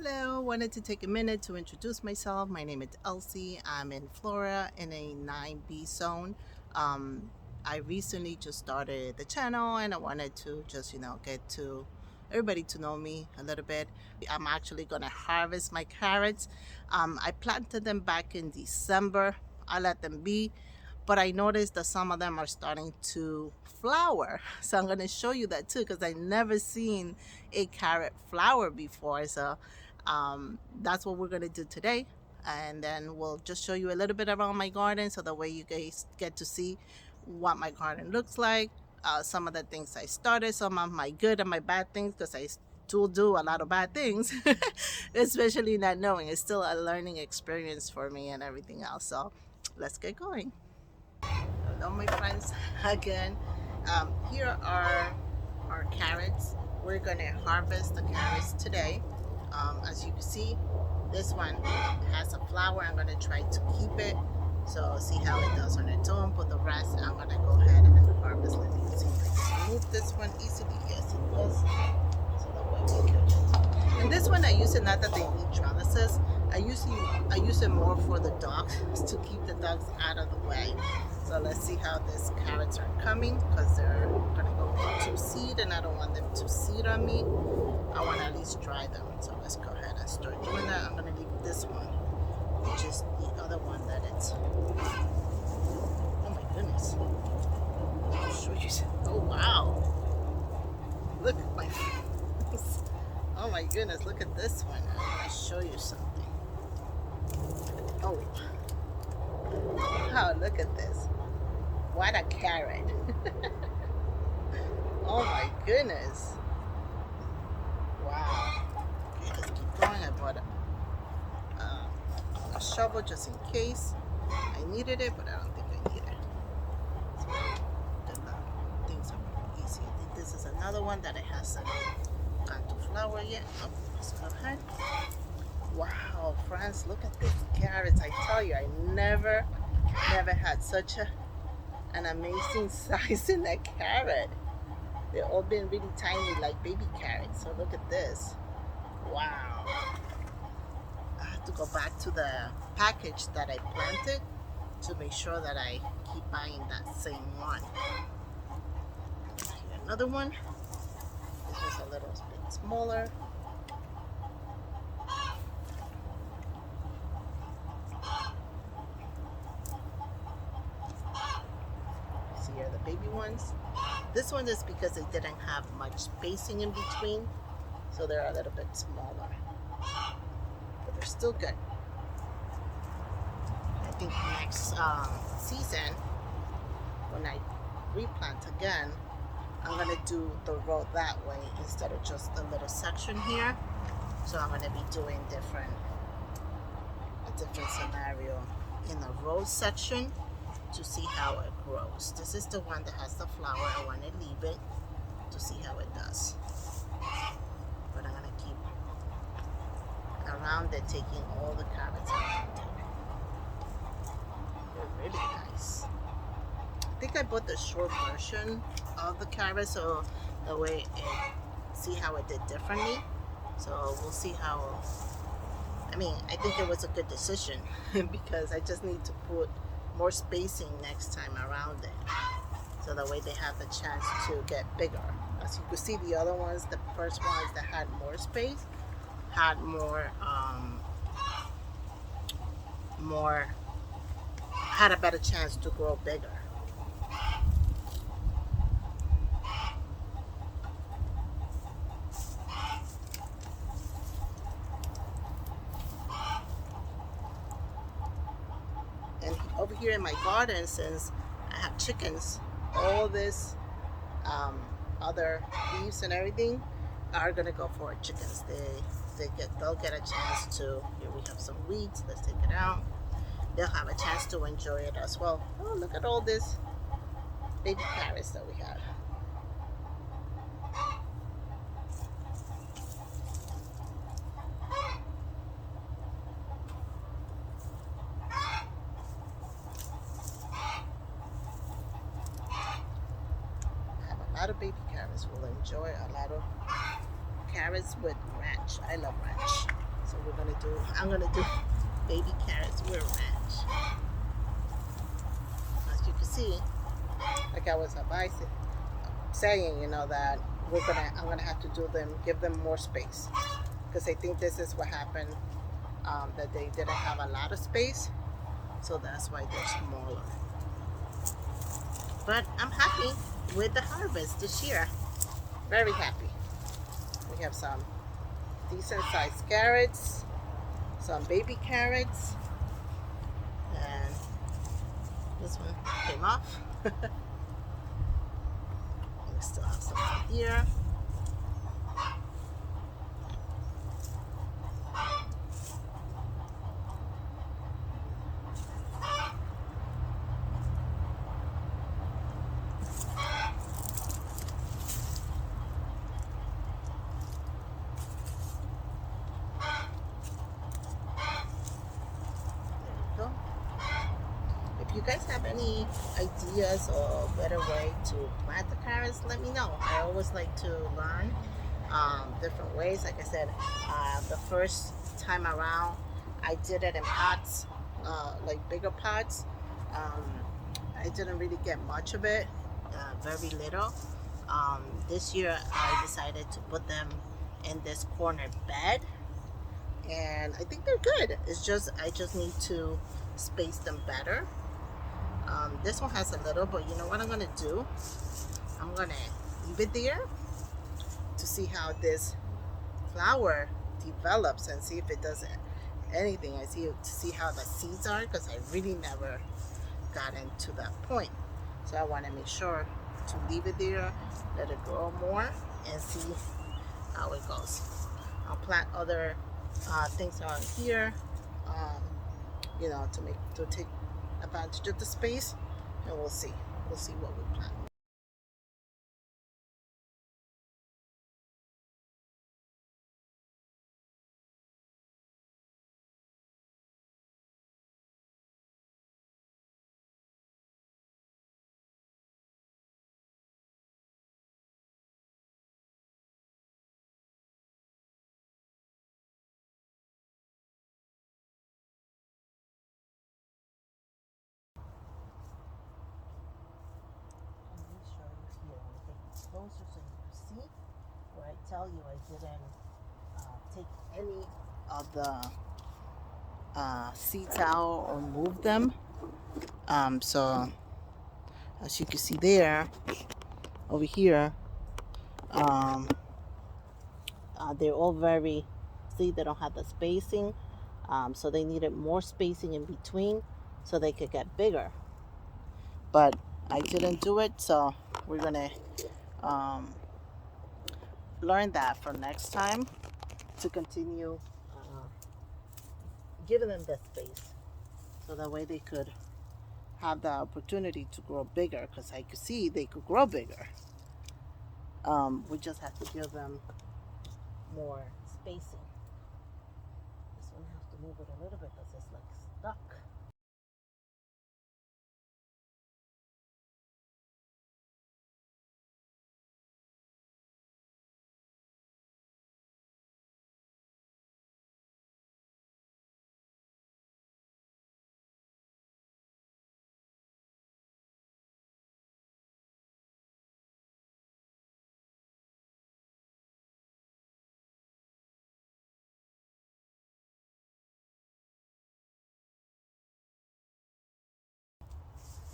Hello, wanted to take a minute to introduce myself. My name is Elsie. I'm in Florida in a 9B zone. Um, I recently just started the channel and I wanted to just, get to everybody to know me a little bit. I'm actually going to harvest my carrots. I planted them back in December. I let them be, but I noticed that some of them are starting to flower. So I'm going to show you that too because I never seen a carrot flower before. So that's what we're going to do today. And then we'll just show you a little bit around my garden so that way you guys get to see what my garden looks like. Some of the things I started, some of my good and my bad things, because I still do a lot of bad things, especially not knowing. It's still a learning experience for me and everything else. So let's get going. Hello, my friends, again. Here are our carrots. We're gonna harvest the carrots today. As you can see, this one has a flower. I'm gonna try to keep it. So see how it does on its own. But the rest, I'm gonna go ahead and harvest. Let me see if I can move this one easily. Yes, it does. So that way we can. And this one, I use it not that they need trellises. I use it more for the dogs to keep the dogs out of the way. So let's see how these carrots are coming because they're gonna go into seed and I don't want them to seed on me. I want to at least dry them. So let's go ahead and start doing that. I'm gonna leave this one, which is the other one that it's. Oh my goodness! I'll show you. Oh wow! Look at my. Oh my goodness! Look at this one. I'm gonna show you something. Oh wow! Look at this. What a carrot! Oh my goodness! Wow. Okay, let's keep going. I bought a shovel just in case I needed it, but I don't think I need it. So the things are pretty easy. I think this is another one that it hasn't gone to flower yet. Oh, let's go ahead. Wow, friends, look at these carrots. I tell you, I never had such an amazing size in that carrot. They've all been really tiny like baby carrots. So look at this. Wow. I have to go back to the package that I planted to make sure that I keep buying that same one. Here, another one. This was a little bit smaller. See here the baby ones. This one is because they didn't have much spacing in between, so they're a little bit smaller. But they're still good. I think next season, when I replant again, I'm gonna do the row that way instead of just a little section here. So I'm gonna be doing a different scenario in the row section to see how it grows. This is the one that has the flower. I want to leave it to see how it does. But I'm gonna keep around it, taking all the carrots around it. They're really nice. I think I bought the short version of the carrot so the way see how it did differently. So we'll see how. I think it was a good decision because I just need to put more spacing next time around it so that way they have the chance to get bigger. As you can see, the other ones, the first ones that had more space had had a better chance to grow bigger. And over here in my garden, since I have chickens, all this other leaves and everything are gonna go for chickens. They'll get a chance to. Here we have some weeds. Let's take it out. They'll have a chance to enjoy it as well. Oh, look at all this baby carrots that we have. A lot of baby carrots will enjoy a lot of carrots with ranch. I love ranch. So I'm gonna do baby carrots with ranch. As you can see, like I was advising, saying, that I'm gonna have to give them more space, because I think this is what happened, that they didn't have a lot of space, so that's why they're smaller. But I'm happy with the harvest this year. Very happy. We have some decent sized carrots, some baby carrots, and this one came off. We still have some here. There we go. If you guys have any ideas or better way to plant the carrots, let me know. I always like to learn different ways. Like I said, the first time around, I did it in pots, like bigger pots. Um, I didn't really get much of it, very little. This year, I decided to put them in this corner bed, and I think they're good. I just need to space them better. This one has a little, but you know what I'm gonna do? I'm gonna leave it there to see how this flower develops and see if it does anything. To see how the seeds are, because I really never got into that point. So I want to make sure to leave it there, let it grow more, and see how it goes. I'll plant other things around here, um, to take advantage of the space, and we'll see. We'll see what we plant. Let me show you here. Let me take it closer so you can see. Where I tell you I didn't take any of the seeds out or move them. So as you can see there, over here, um, they're all very, see, they don't have the spacing. So they needed more spacing in between so they could get bigger. But I didn't do it, so we're gonna um, learn that for next time to continue giving them the space, so that way they could have the opportunity to grow bigger, because I could see they could grow bigger. We just have to give them more spacing. This one has to move it a little bit because it's like stuck.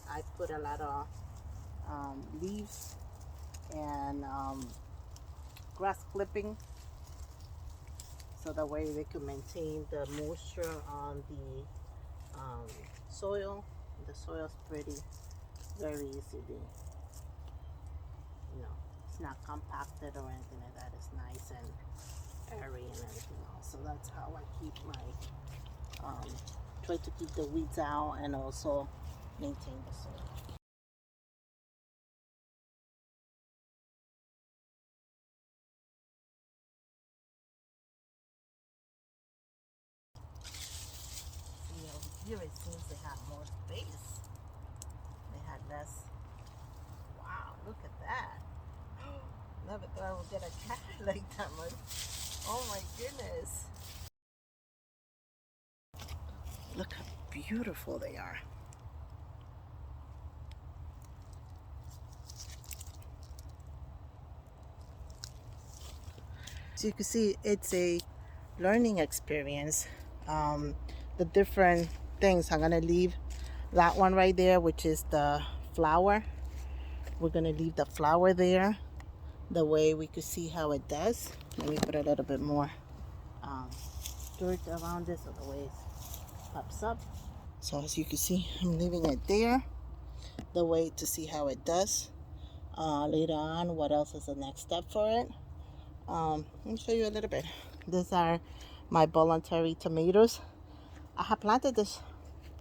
I put a lot of leaves and grass clipping, so that way they can maintain the moisture on the soil. The soil's pretty, very easily, it's not compacted or anything like that. It's nice and airy and everything else. So that's how I keep try to keep the weeds out and also maintain the soil. See, over here it seems they have more space. They had less. Wow, look at that. Never thought I would get a cat like that much. Oh my goodness. Look how beautiful they are. So you can see it's a learning experience. The different things, I'm gonna leave that one right there, which is the flower. We're gonna leave the flower there, the way we could see how it does. Let me put a little bit more dirt around this so the way it pops up. So as you can see, I'm leaving it there, the way to see how it does. Later on, what else is the next step for it? Let me show you a little bit. These are my voluntary tomatoes. I have planted this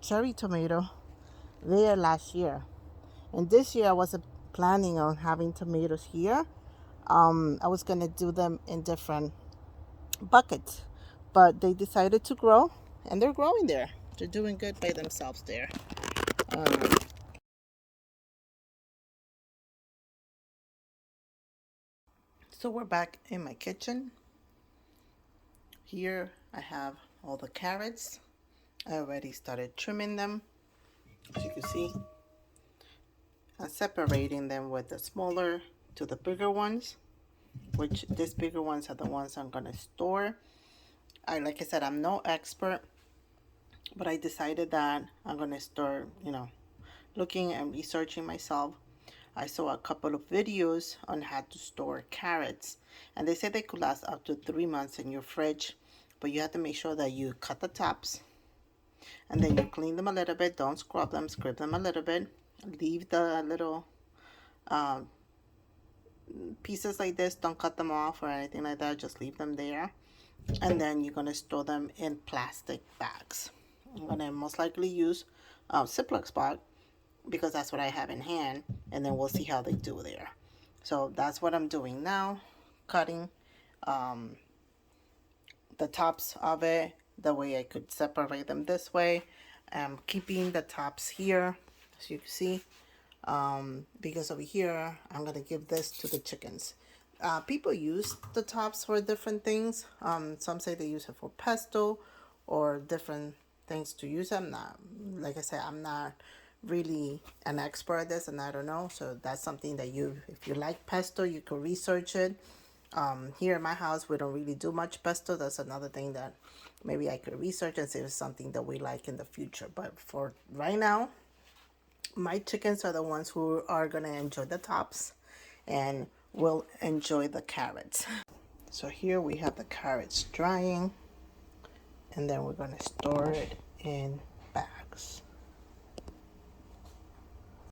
cherry tomato there last year, and this year I wasn't planning on having tomatoes here. I was gonna do them in different buckets, but they decided to grow, and they're growing there. They're doing good by themselves there. Um, so we're back in my kitchen. Here I have all the carrots. I already started trimming them. As you can see, I'm separating them with the smaller to the bigger ones, which these bigger ones are the ones I'm gonna store. Like I said, I'm no expert, but I decided that I'm gonna start, looking and researching myself. I saw a couple of videos on how to store carrots, and they said they could last up to 3 months in your fridge, but you have to make sure that you cut the tops and then you clean them a little bit. Don't scrub them, scrape them a little bit. Leave the little um, pieces like this. Don't cut them off or anything like that. Just leave them there. And then you're going to store them in plastic bags. I'm going to most likely use Ziploc bag because that's what I have in hand. And then we'll see how they do there. So that's what I'm doing now. Cutting the tops of it the way I could separate them this way. I'm keeping the tops here, as you can see, because over here I'm gonna give this to the chickens. People use the tops for different things. Some say they use it for pesto or different things to use them. Not, like I said, I'm not really an expert at this and I don't know. So that's something that if you like pesto, you could research it. Here in my house, we don't really do much pesto. That's another thing that maybe I could research and see if it's something that we like in the future. But for right now, my chickens are the ones who are going to enjoy the tops and will enjoy the carrots. So here we have the carrots drying, and then we're going to store it in